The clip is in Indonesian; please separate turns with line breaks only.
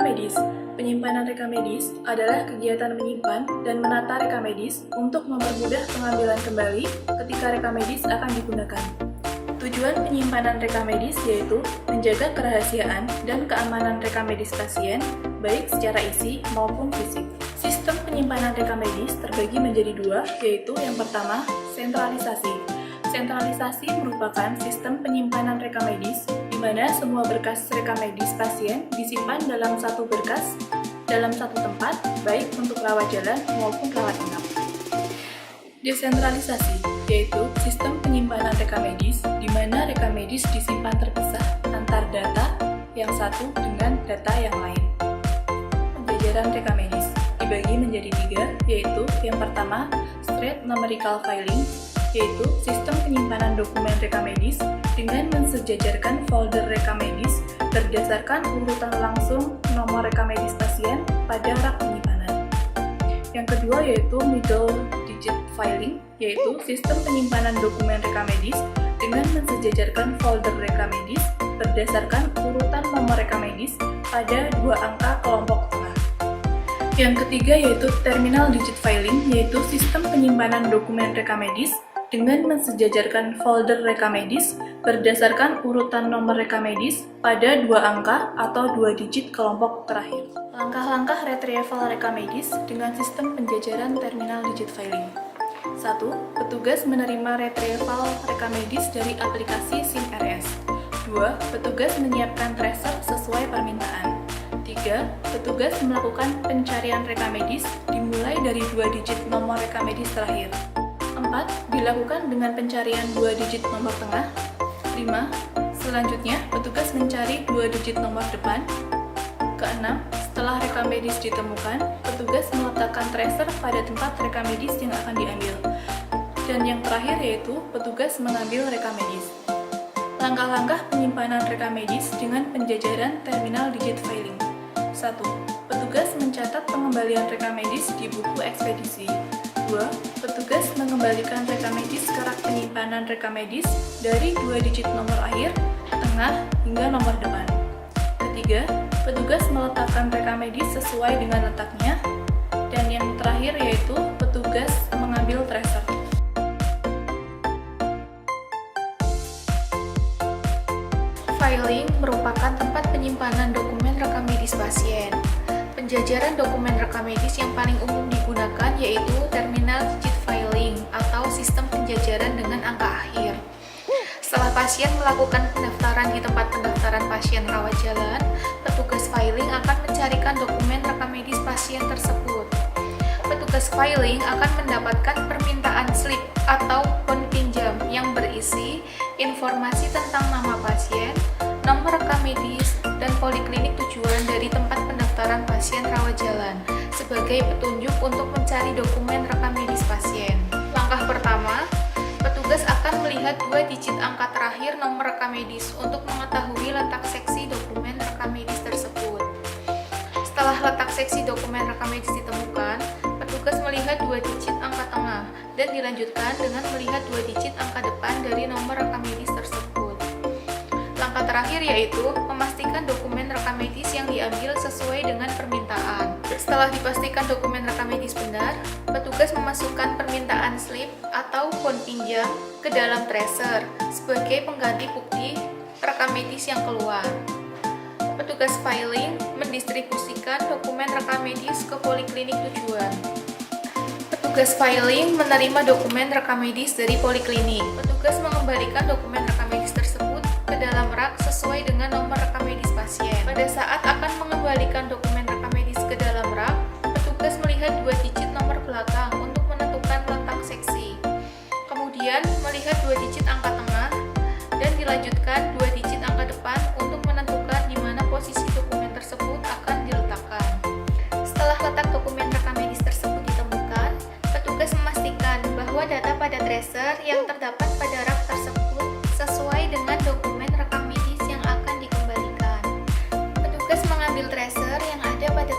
Rekam medis. Penyimpanan rekam medis adalah kegiatan menyimpan dan menata rekam medis untuk mempermudah pengambilan kembali ketika rekam medis akan digunakan. Tujuan penyimpanan rekam medis yaitu menjaga kerahasiaan dan keamanan rekam medis pasien, baik secara isi maupun fisik. Sistem penyimpanan rekam medis terbagi menjadi dua, yaitu yang pertama, sentralisasi. Sentralisasi merupakan sistem penyimpanan rekam medis di mana semua berkas rekam medis pasien disimpan dalam satu berkas dalam satu tempat, baik untuk rawat jalan maupun rawat inap. Desentralisasi yaitu sistem penyimpanan rekam medis di mana rekam medis disimpan terpisah antar data yang satu dengan data yang lain. Penjajaran rekam medis dibagi menjadi tiga, yaitu yang pertama, straight numerical filing, yaitu sistem penyimpanan dokumen rekam medis dengan mensejajarkan folder rekam medis berdasarkan urutan langsung nomor rekam medis pasien pada rak penyimpanan. Yang kedua yaitu middle digit filing, yaitu sistem penyimpanan dokumen rekam medis dengan mensejajarkan folder rekam medis berdasarkan urutan nomor rekam medis pada dua angka kelompok tengah. Yang ketiga yaitu terminal digit filing, yaitu sistem penyimpanan dokumen rekam medis dengan mensejajarkan folder rekam medis berdasarkan urutan nomor rekam medis pada dua angka atau dua digit kelompok terakhir. Langkah-langkah retrieval rekam medis dengan sistem penjajaran terminal digit filing. 1. Petugas menerima retrieval rekam medis dari aplikasi SIM-RS. 2. Petugas menyiapkan tracer sesuai permintaan. 3. Petugas melakukan pencarian rekam medis dimulai dari dua digit nomor rekam medis terakhir. 4. Dilakukan dengan pencarian dua digit nomor tengah. 5. Selanjutnya, petugas mencari dua digit nomor depan. Keenam, setelah rekam medis ditemukan, petugas meletakkan tracer pada tempat rekam medis yang akan diambil. Dan yang terakhir yaitu petugas mengambil rekam medis. Langkah-langkah penyimpanan rekam medis dengan penjajaran terminal digit filing. 1. Petugas mencatat pengembalian rekam medis di buku ekspedisi. 2. Petugas mengembalikan rekam medis ke rak penyimpanan rekam medis dari dua digit nomor akhir, tengah, hingga nomor depan. 3. Petugas meletakkan rekam medis sesuai dengan letaknya. Dan yang terakhir yaitu petugas mengambil tracer.
Filing merupakan tempat penyimpanan dokumen rekam medis pasien. Penjajaran dokumen rekam medis yang paling umum digunakan yaitu terminal digit filing atau sistem penjajaran dengan angka akhir. Setelah pasien melakukan pendaftaran di tempat pendaftaran pasien rawat jalan, petugas filing akan mencarikan dokumen rekam medis pasien tersebut. Petugas filing akan mendapatkan permintaan slip atau penpinjam yang berisi informasi tentang nama pasien, nomor rekam medis, dan poliklinik tujuan dari tempat pendaftaran pasien rawat jalan sebagai petunjuk untuk mencari dokumen rekam medis pasien. Langkah pertama, petugas akan melihat dua digit angka terakhir nomor rekam medis untuk mengetahui letak seksi dokumen rekam medis tersebut. Setelah letak seksi dokumen rekam medis ditemukan, petugas melihat dua digit angka tengah dan dilanjutkan dengan melihat dua digit angka depan dari nomor rekam medis tersebut. Langkah terakhir yaitu memastikan dokumen rekam medis yang diambil sesuai dengan permintaan. Setelah dipastikan dokumen rekam medis benar, petugas memasukkan permintaan slip atau pon pinjam ke dalam tracer sebagai pengganti bukti rekam medis yang keluar. Petugas filing mendistribusikan dokumen rekam medis ke poliklinik tujuan. Petugas filing menerima dokumen rekam medis dari poliklinik. Petugas mengembalikan dokumen rekam medis tersebut ke dalam rak sesuai dengan nomor rekam medis pasien. Pada saat akan mengembalikan dokumen rekam medis ke dalam rak, petugas melihat dua digit nomor belakang untuk menentukan letak seksi. Kemudian melihat dua digit angka tengah dan dilanjutkan dua digit angka depan untuk menentukan di mana posisi dokumen tersebut akan diletakkan. Setelah letak dokumen rekam medis tersebut ditemukan, petugas memastikan bahwa data pada tracer yang terdapat pada rak tersebut sesuai dengan dokumen rekam medis yang akan dikembalikan. Petugas mengambil tracer yang ada pada